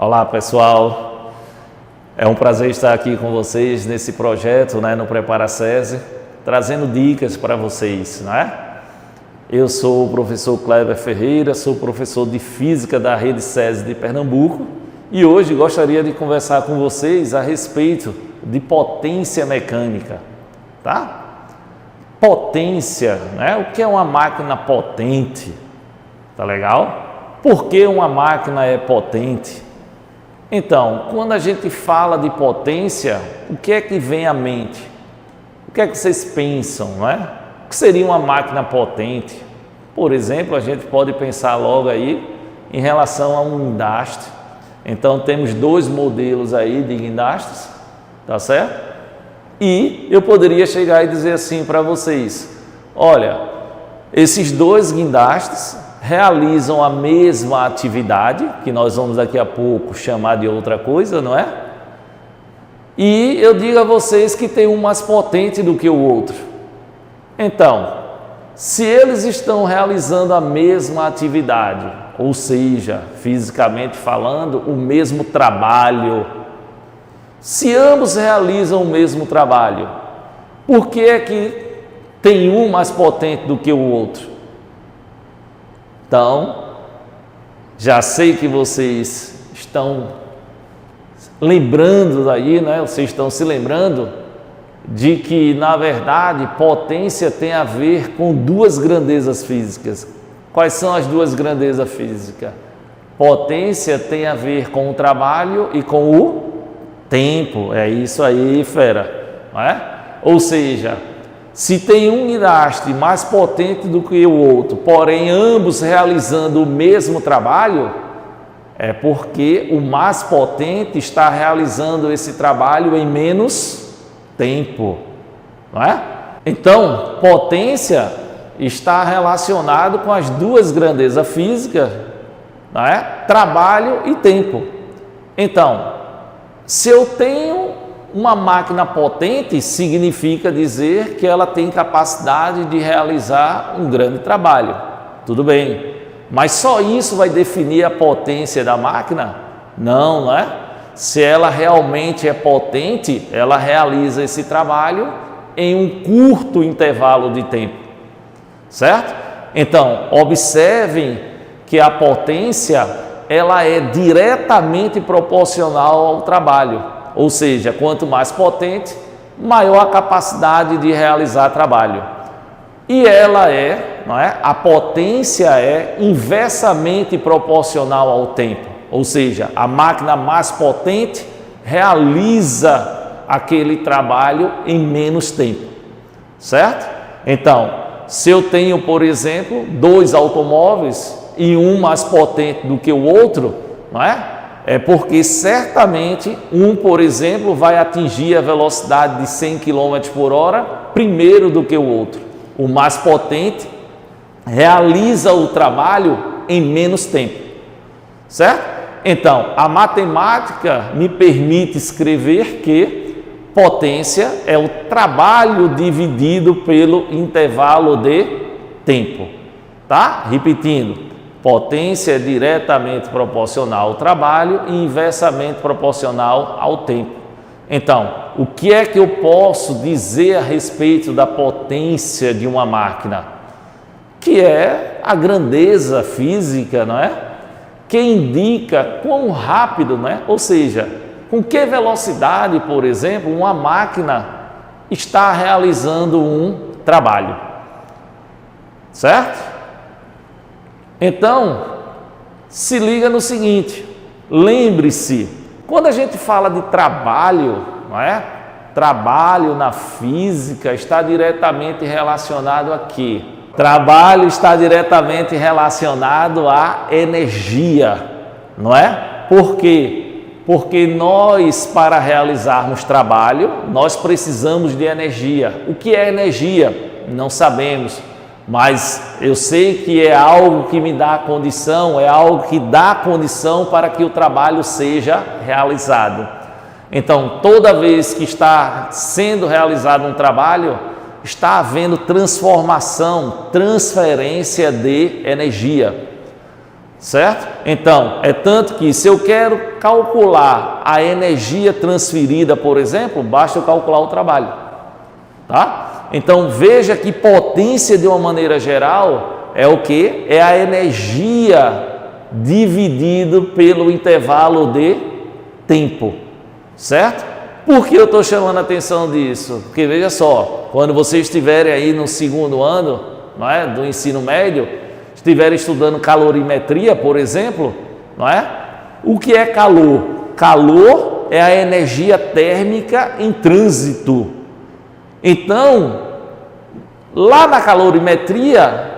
Olá pessoal, é um prazer estar aqui com vocês nesse projeto, no Prepara SESI, trazendo dicas para vocês, Eu sou o professor Kleber Ferreira, sou professor de Física da Rede SESI de Pernambuco e hoje gostaria de conversar com vocês a respeito de potência mecânica, tá? Potência, O que é uma máquina potente? Tá legal? Por que uma máquina é potente? Então, quando a gente fala de potência, o que é que vem à mente? O que é que vocês pensam, O que seria uma máquina potente? Por exemplo, a gente pode pensar logo aí em relação a um guindaste. Então, temos dois modelos aí de guindastes, tá certo? E eu poderia chegar e dizer assim para vocês, olha, esses dois guindastes realizam a mesma atividade, que nós vamos daqui a pouco chamar de outra coisa, não é? E eu digo a vocês que tem um mais potente do que o outro. Então, se eles estão realizando a mesma atividade, ou seja, fisicamente falando, o mesmo trabalho, se ambos realizam o mesmo trabalho, por que é que tem um mais potente do que o outro? Então, já sei que vocês estão lembrando daí, Vocês estão se lembrando de que, na verdade, potência tem a ver com duas grandezas físicas. Quais são as duas grandezas físicas? Potência tem a ver com o trabalho e com o tempo. É isso aí, fera, não é? Ou seja, se tem um guindaste mais potente do que o outro, porém ambos realizando o mesmo trabalho, é porque o mais potente está realizando esse trabalho em menos tempo, não é? Então, potência está relacionado com as duas grandezas físicas, não é? Trabalho e tempo. Então, se eu tenho uma máquina potente, significa dizer que ela tem capacidade de realizar um grande trabalho. Tudo bem, mas só isso vai definir a potência da máquina? Não é? Se ela realmente é potente, ela realiza esse trabalho em um curto intervalo de tempo, certo? Então, observem que a potência, ela é diretamente proporcional ao trabalho. Ou seja, quanto mais potente, maior a capacidade de realizar trabalho. E ela a potência é inversamente proporcional ao tempo. Ou seja, a máquina mais potente realiza aquele trabalho em menos tempo, certo? Então, se eu tenho, por exemplo, dois automóveis e um mais potente do que o outro, é porque certamente um, por exemplo, vai atingir a velocidade de 100 km por hora primeiro do que o outro. O mais potente realiza o trabalho em menos tempo, certo? Então, a matemática me permite escrever que potência é o trabalho dividido pelo intervalo de tempo, tá? Repetindo. Potência é diretamente proporcional ao trabalho e inversamente proporcional ao tempo. Então, o que é que eu posso dizer a respeito da potência de uma máquina? Que é a grandeza física, Que indica quão rápido, Ou seja, com que velocidade, por exemplo, uma máquina está realizando um trabalho, certo? Então, se liga no seguinte, lembre-se, quando a gente fala de trabalho, Trabalho na física está diretamente relacionado a quê? Trabalho está diretamente relacionado à energia, Por quê? Porque nós, para realizarmos trabalho, nós precisamos de energia. O que é energia? Não sabemos. Mas eu sei que é algo que me dá condição, é algo que dá condição para que o trabalho seja realizado. Então, toda vez que está sendo realizado um trabalho, está havendo transformação, transferência de energia. certo? Então, é tanto que se eu quero calcular a energia transferida, por exemplo, basta eu calcular o trabalho, tá? Então, veja que potência, de uma maneira geral, é o que? É a energia dividido pelo intervalo de tempo, certo? Por que eu estou chamando a atenção disso? Porque veja só, quando vocês estiverem aí no segundo ano, não é, do ensino médio, estiverem estudando calorimetria, por exemplo, não é? O que é calor? Calor é a energia térmica em trânsito. Então, lá na calorimetria,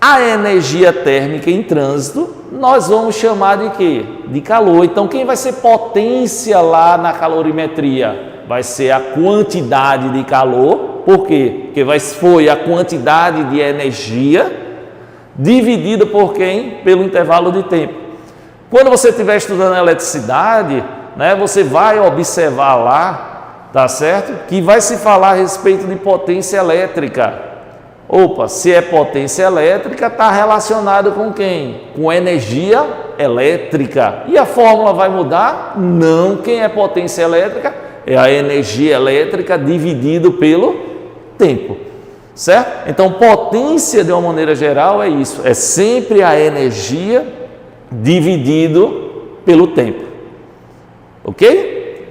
a energia térmica em trânsito, nós vamos chamar de quê? De calor. Então, quem vai ser potência lá na calorimetria? Vai ser a quantidade de calor. Por quê? Porque foi a quantidade de energia dividida por quem? Pelo intervalo de tempo. Quando você estiver estudando eletricidade, né, você vai observar lá, tá certo? Que vai se falar a respeito de potência elétrica. Opa, se é potência elétrica, está relacionado com quem? Com energia elétrica. E a fórmula vai mudar? Não. Quem é potência elétrica? É a energia elétrica dividido pelo tempo. Certo? Então, potência, de uma maneira geral, é isso. É sempre a energia dividido pelo tempo. Ok?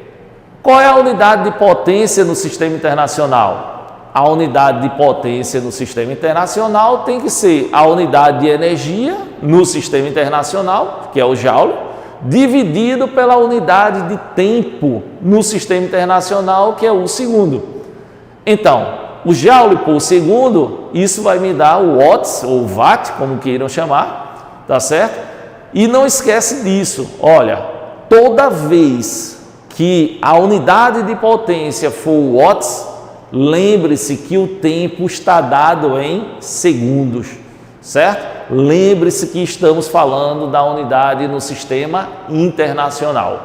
Qual é a unidade de potência no sistema internacional? A unidade de potência no sistema internacional tem que ser a unidade de energia no sistema internacional, que é o Joule, dividido pela unidade de tempo no sistema internacional, que é o segundo. Então, o Joule por segundo, isso vai me dar o watts, ou watt, como queiram chamar, tá certo? E não esquece disso, olha, toda vez que a unidade de potência for watts, lembre-se que o tempo está dado em segundos, certo? Lembre-se que estamos falando da unidade no sistema internacional.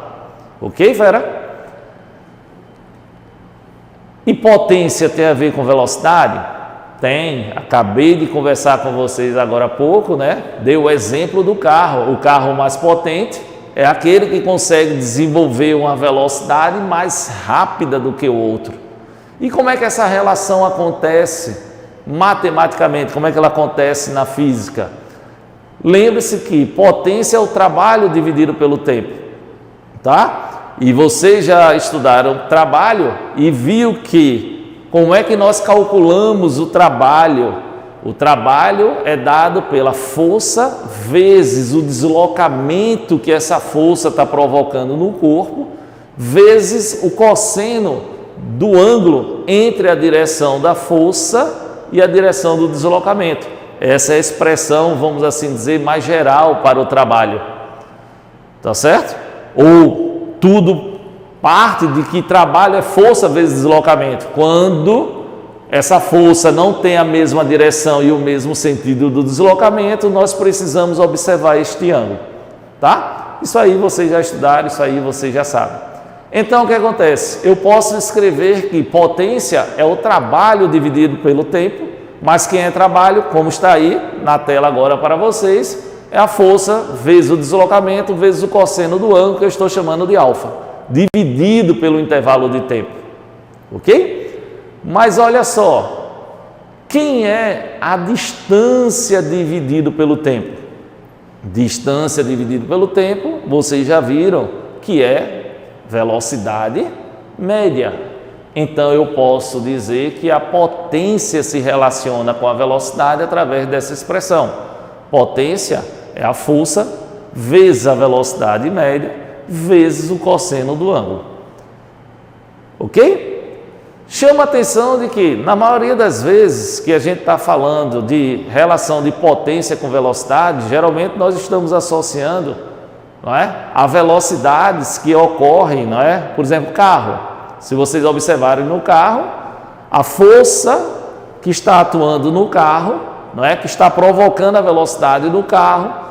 Ok, Vera? E potência tem a ver com velocidade? Tem. Acabei de conversar com vocês agora há pouco, né? Dei o exemplo do carro. O carro mais potente é aquele que consegue desenvolver uma velocidade mais rápida do que o outro. E como é que essa relação acontece matematicamente? Como é que ela acontece na física? Lembre-se que potência é o trabalho dividido pelo tempo, tá? E vocês já estudaram trabalho e viu que como é que nós calculamos o trabalho? O trabalho é dado pela força vezes o deslocamento que essa força está provocando no corpo, vezes o cosseno do ângulo entre a direção da força e a direção do deslocamento. Essa é a expressão, vamos assim dizer, mais geral para o trabalho. Tá certo? Ou tudo parte de que trabalho é força vezes deslocamento. Quando essa força não tem a mesma direção e o mesmo sentido do deslocamento, nós precisamos observar este ângulo. Tá? Isso aí vocês já estudaram, isso aí vocês já sabem. Então, o que acontece? Eu posso escrever que potência é o trabalho dividido pelo tempo, mas quem é trabalho, como está aí na tela agora para vocês, é a força vezes o deslocamento, vezes o cosseno do ângulo, que eu estou chamando de alfa, dividido pelo intervalo de tempo. Ok? Mas olha só, quem é a distância dividido pelo tempo? Distância dividido pelo tempo, vocês já viram que é velocidade média. Então, eu posso dizer que a potência se relaciona com a velocidade através dessa expressão. Potência é a força vezes a velocidade média vezes o cosseno do ângulo. Ok? Chama a atenção de que, na maioria das vezes que a gente está falando de relação de potência com velocidade, geralmente nós estamos associando, não é, a velocidades que ocorrem, não é? Por exemplo, carro. Se vocês observarem no carro, a força que está atuando no carro, não é, que está provocando a velocidade do carro,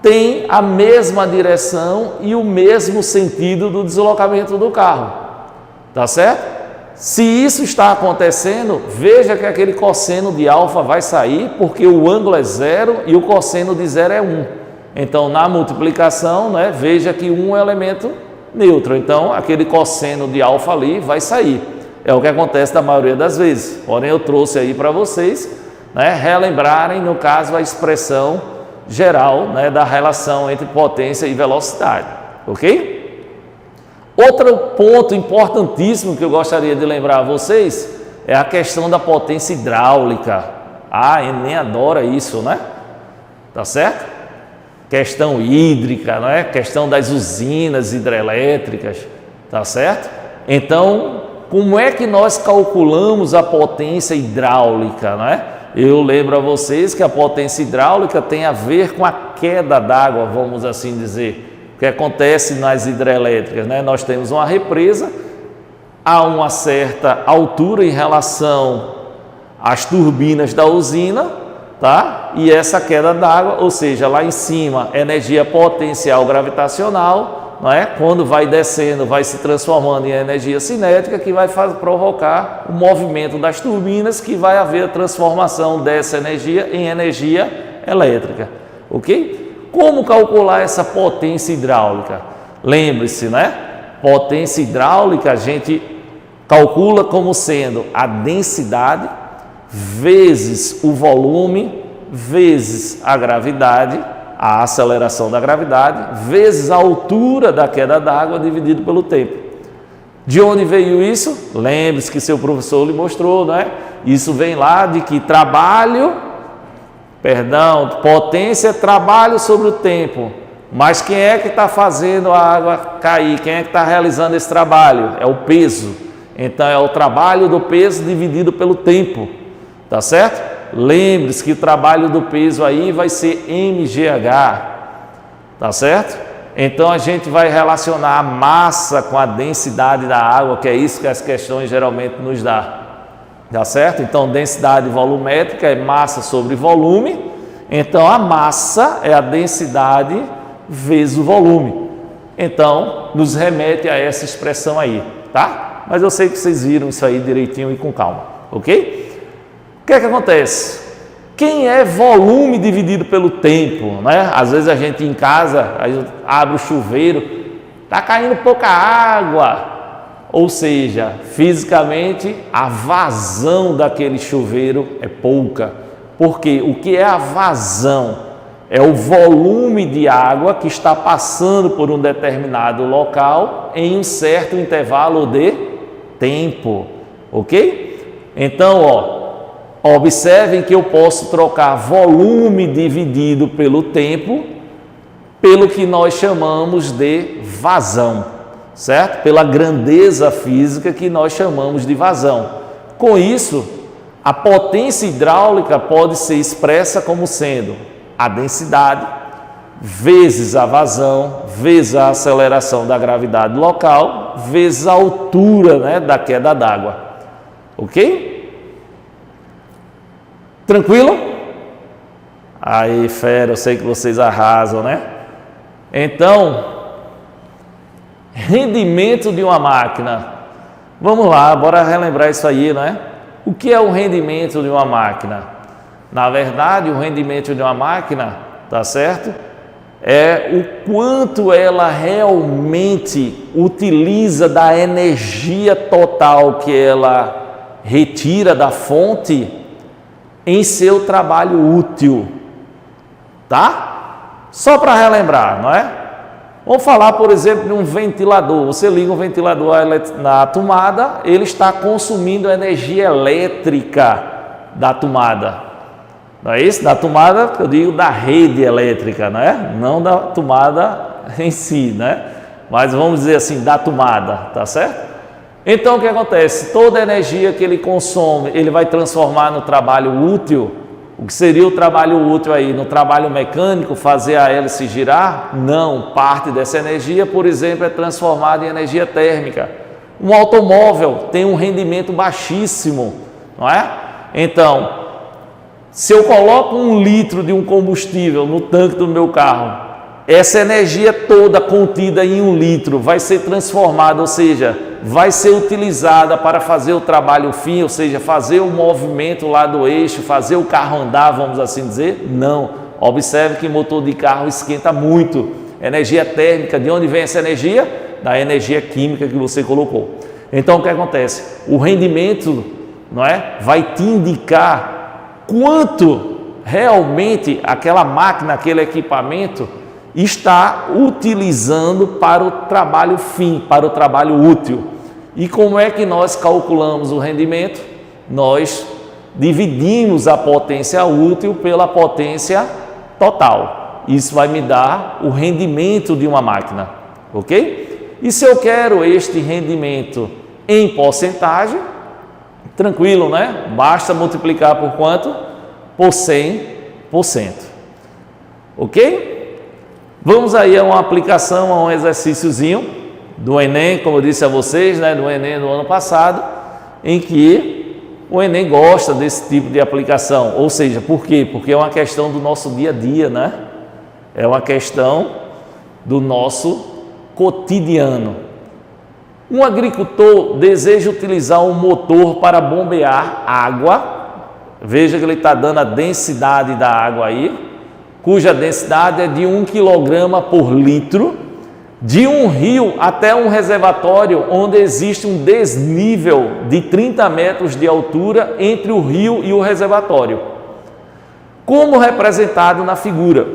tem a mesma direção e o mesmo sentido do deslocamento do carro. Tá certo? Se isso está acontecendo, veja que aquele cosseno de alfa vai sair, porque o ângulo é 0 e o cosseno de 0 é 1. Então, na multiplicação, né, veja que um é um elemento neutro. Então, aquele cosseno de alfa ali vai sair. É o que acontece da maioria das vezes. Porém, eu trouxe aí para vocês, né, relembrarem, no caso, a expressão geral, né, da relação entre potência e velocidade. Ok? Outro ponto importantíssimo que eu gostaria de lembrar a vocês é a questão da potência hidráulica. Ah, Enem adora isso, né? Tá certo? Questão hídrica, né? Questão das usinas hidrelétricas, tá certo? Então, como é que nós calculamos a potência hidráulica, né? Eu lembro a vocês que a potência hidráulica tem a ver com a queda d'água, vamos assim dizer. O que acontece nas hidrelétricas, né? Nós temos uma represa a uma certa altura em relação às turbinas da usina, tá? E essa queda d'água, ou seja, lá em cima, energia potencial gravitacional, não é? Quando vai descendo, vai se transformando em energia cinética, que vai provocar o movimento das turbinas, que vai haver a transformação dessa energia em energia elétrica, ok? Como calcular essa potência hidráulica? Lembre-se, né? Potência hidráulica a gente calcula como sendo a densidade vezes o volume, vezes a gravidade, a aceleração da gravidade, vezes a altura da queda d'água dividido pelo tempo. De onde veio isso? Lembre-se que seu professor lhe mostrou, não é? Isso vem lá de que potência é trabalho sobre o tempo. Mas quem é que está fazendo a água cair? Quem é que está realizando esse trabalho? É o peso. Então é o trabalho do peso dividido pelo tempo. Tá certo? Lembre-se que o trabalho do peso aí vai ser mgh, tá certo? Então a gente vai relacionar a massa com a densidade da água, que é isso que as questões geralmente nos dão, tá certo? Então densidade volumétrica é massa sobre volume, então a massa é a densidade vezes o volume. Então nos remete a essa expressão aí, tá? Mas eu sei que vocês viram isso aí direitinho e com calma, ok? O que é que acontece? Quem é volume dividido pelo tempo, né? Às vezes a gente em casa abre o chuveiro, tá caindo pouca água, ou seja, fisicamente a vazão daquele chuveiro é pouca. Porque o que é a vazão? É o volume de água que está passando por um determinado local em um certo intervalo de tempo, ok? Então, observem que eu posso trocar volume dividido pelo tempo pelo que nós chamamos de vazão, certo? Pela grandeza física que nós chamamos de vazão. Com isso, a potência hidráulica pode ser expressa como sendo a densidade vezes a vazão, vezes a aceleração da gravidade local, vezes a altura, né, da queda d'água, ok? Tranquilo? Aí, fera, eu sei que vocês arrasam, né? Então, rendimento de uma máquina. Vamos lá, bora relembrar isso aí, né? O que é o rendimento de uma máquina? Na verdade, o rendimento de uma máquina, tá certo? É o quanto ela realmente utiliza da energia total que ela retira da fonte em seu trabalho útil, tá? Só para relembrar, não é? Vamos falar, por exemplo, de um ventilador. Você liga um ventilador na tomada, ele está consumindo energia elétrica da tomada. Não é isso? Da tomada, eu digo da rede elétrica, não é? Não da tomada em si, né? Mas vamos dizer assim, da tomada, tá certo? Então o que acontece? Toda a energia que ele consome, ele vai transformar no trabalho útil. O que seria o trabalho útil aí? No trabalho mecânico, fazer a hélice girar? Não, parte dessa energia, por exemplo, é transformada em energia térmica. Um automóvel tem um rendimento baixíssimo, não é? Então, se eu coloco 1 litro de um combustível no tanque do meu carro, essa energia toda contida em 1 litro vai ser transformada, ou seja, vai ser utilizada para fazer o trabalho fim, ou seja, fazer o movimento lá do eixo, fazer o carro andar, vamos assim dizer? Não, Observe que motor de carro esquenta muito. Energia térmica, de onde vem essa energia? Da energia química que você colocou. Então o que acontece? O rendimento, não é, vai te indicar quanto realmente aquela máquina, aquele equipamento está utilizando para o trabalho fim, para o trabalho útil. E como é que nós calculamos o rendimento? Nós dividimos a potência útil pela potência total. Isso vai me dar o rendimento de uma máquina, ok? E se eu quero este rendimento em porcentagem, tranquilo, né? Basta multiplicar por quanto? Por 100%. Ok? Vamos aí a uma aplicação, a um exercíciozinho do Enem, como eu disse a vocês, né? Do Enem do ano passado, em que o Enem gosta desse tipo de aplicação. Ou seja, por quê? Porque é uma questão do nosso dia a dia, né? É uma questão do nosso cotidiano. Um agricultor deseja utilizar um motor para bombear água. Veja que ele está dando a densidade da água aí, cuja densidade é de 1 kg por litro, de um rio até um reservatório onde existe um desnível de 30 metros de altura entre o rio e o reservatório. Como representado na figura,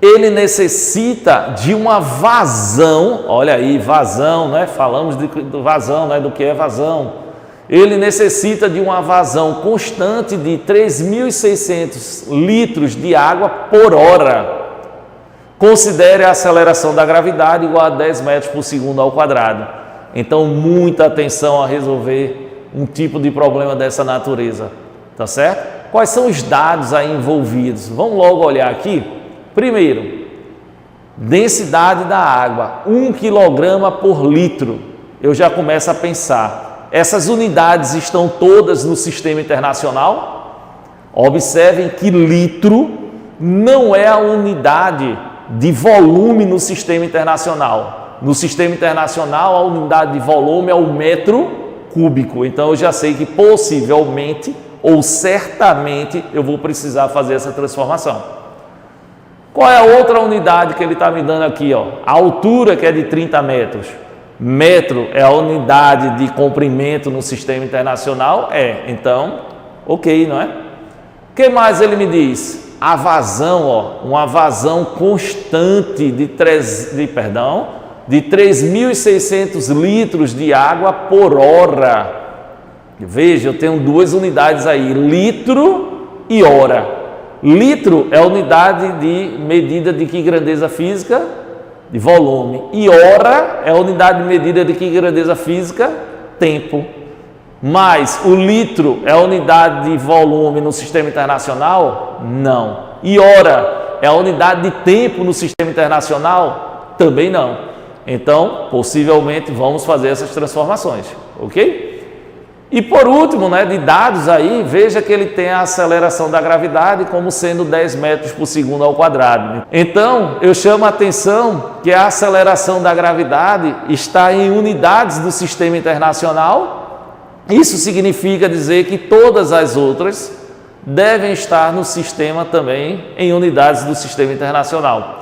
ele necessita de uma vazão, olha aí, vazão, né? Falamos do vazão, né? Do que é vazão. Ele necessita de uma vazão constante de 3.600 litros de água por hora. Considere a aceleração da gravidade igual a 10 metros por segundo ao quadrado. Então, muita atenção a resolver um tipo de problema dessa natureza, tá certo? Quais são os dados aí envolvidos? Vamos logo olhar aqui. Primeiro, densidade da água, 1 kg por litro. Eu já começo a pensar, essas unidades estão todas no sistema internacional? Observem que litro não é a unidade de volume no sistema internacional. No sistema internacional, a unidade de volume é o metro cúbico. Então, eu já sei que possivelmente ou certamente eu vou precisar fazer essa transformação. Qual é a outra unidade que ele está me dando aqui? Ó? A altura, que é de 30 metros. Metro é a unidade de comprimento no sistema internacional? É. Então, ok, não é? O que mais ele me diz? A vazão, ó, uma vazão constante de 3.600 litros de água por hora. Veja, eu tenho duas unidades aí, litro e hora. Litro é a unidade de medida de que grandeza física? De volume. E hora é a unidade de medida de que grandeza física? Tempo. Mas o litro é a unidade de volume no sistema internacional? Não. E hora é a unidade de tempo no sistema internacional? Também não. Então, possivelmente, vamos fazer essas transformações, ok? E por último, né, de dados aí, veja que ele tem a aceleração da gravidade como sendo 10 metros por segundo ao quadrado. Então, eu chamo a atenção que a aceleração da gravidade está em unidades do sistema internacional. Isso significa dizer que todas as outras devem estar no sistema também em unidades do sistema internacional.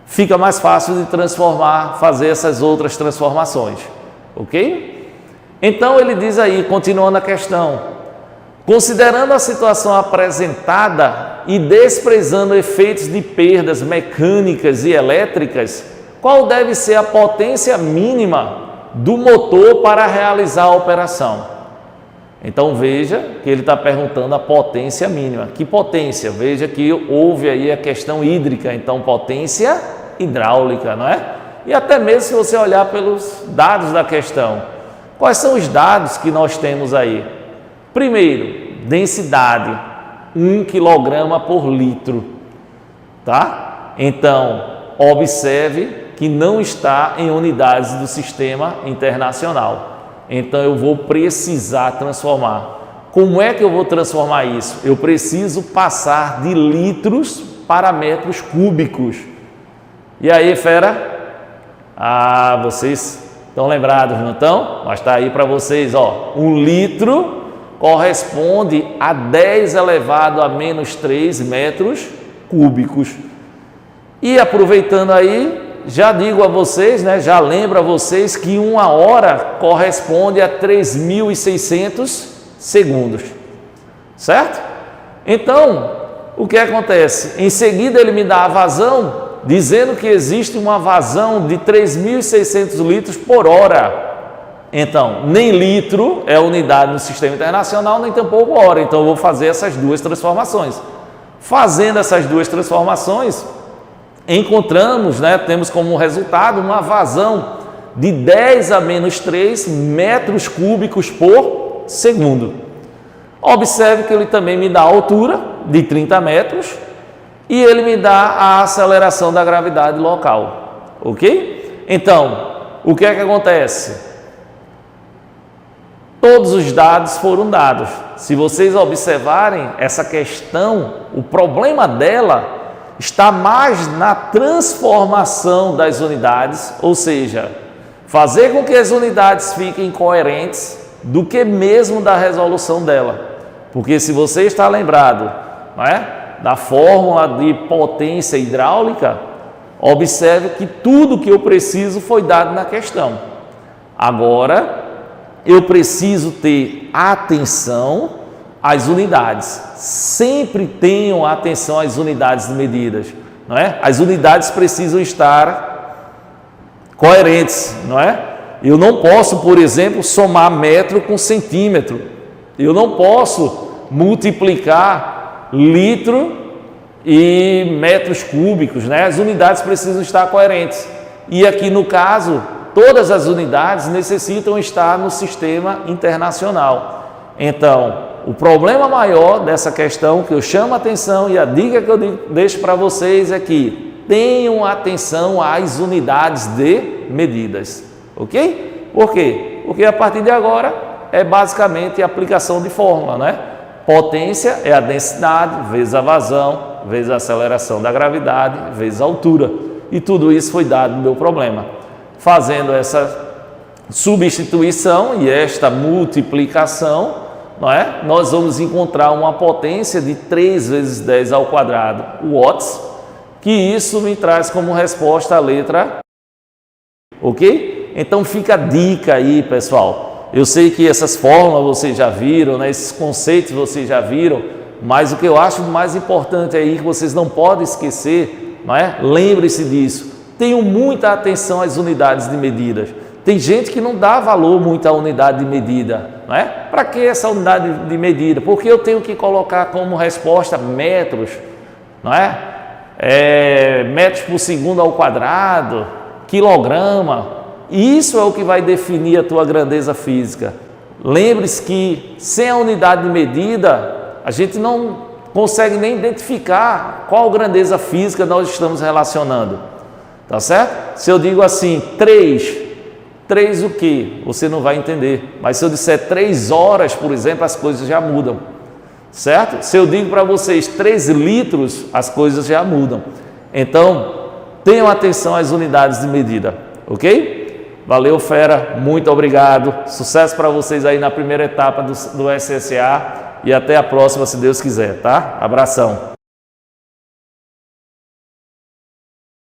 Fica mais fácil de transformar, fazer essas outras transformações, ok? Então ele diz aí, continuando a questão, considerando a situação apresentada e desprezando efeitos de perdas mecânicas e elétricas, qual deve ser a potência mínima do motor para realizar a operação? Então veja que ele está perguntando a potência mínima. Que potência? Veja que houve aí a questão hídrica, então potência hidráulica, não é? E até mesmo se você olhar pelos dados da questão, quais são os dados que nós temos aí? Primeiro, densidade, 1 kg por litro, tá? Então, observe que não está em unidades do sistema internacional. Então, eu vou precisar transformar. Como é que eu vou transformar isso? Eu preciso passar de litros para metros cúbicos. E aí, fera? Ah, vocês estão lembrados, não estão? Mas está aí para vocês, ó. 1 litro corresponde a 10 elevado a menos 3 metros cúbicos. E aproveitando aí, já digo a vocês, né, já lembro a vocês que 1 hora corresponde a 3.600 segundos, certo? Então, o que acontece? Em seguida ele me dá a vazão, dizendo que existe uma vazão de 3.600 litros por hora. Então, nem litro é unidade no sistema internacional, nem tampouco hora. Então, eu vou fazer essas duas transformações. Fazendo essas duas transformações, encontramos, né, temos como resultado uma vazão de 10 a menos 3 metros cúbicos por segundo. Observe que ele também me dá a altura de 30 metros e ele me dá a aceleração da gravidade local, ok? Então, o que é que acontece? Todos os dados foram dados. Se vocês observarem essa questão, o problema dela está mais na transformação das unidades, ou seja, fazer com que as unidades fiquem coerentes do que mesmo da resolução dela. Porque se você está lembrado, não é, da fórmula de potência hidráulica, observe que tudo que eu preciso foi dado na questão. Agora, eu preciso ter atenção às unidades. Sempre tenham atenção às unidades de medidas, não é? As unidades precisam estar coerentes, não é? Eu não posso, por exemplo, somar metro com centímetro. Eu não posso multiplicar litro e metros cúbicos, né? As unidades precisam estar coerentes. E aqui no caso, todas as unidades necessitam estar no sistema internacional. Então, o problema maior dessa questão que eu chamo a atenção e a dica que eu deixo para vocês é que tenham atenção às unidades de medidas, ok? Por quê? Porque a partir de agora é basicamente a aplicação de fórmula, né? Potência é a densidade, vezes a vazão, vezes a aceleração da gravidade, vezes a altura. E tudo isso foi dado no meu problema. Fazendo essa substituição e esta multiplicação, não é? Nós vamos encontrar uma potência de 3 vezes 10 ao quadrado watts, que isso me traz como resposta a letra, ok? Então fica a dica aí, pessoal. Eu sei que essas fórmulas vocês já viram, né? Esses conceitos vocês já viram, mas o que eu acho mais importante aí, que vocês não podem esquecer, não é? Lembre-se disso. Tenham muita atenção às unidades de medidas. Tem gente que não dá valor muito à unidade de medida, não é? Para que essa unidade de medida? Porque eu tenho que colocar como resposta metros, não é? Metros por segundo ao quadrado, quilograma. Isso é o que vai definir a tua grandeza física. Lembre-se que sem a unidade de medida, a gente não consegue nem identificar qual grandeza física nós estamos relacionando. Tá certo? Se eu digo assim, 3 o quê? Você não vai entender. Mas se eu disser 3 horas, por exemplo, as coisas já mudam. Certo? Se eu digo para vocês 3 litros, as coisas já mudam. Então, tenham atenção às unidades de medida. Ok? Valeu, fera. Muito obrigado. Sucesso para vocês aí na primeira etapa do SSA. E até a próxima, se Deus quiser, tá? Abração.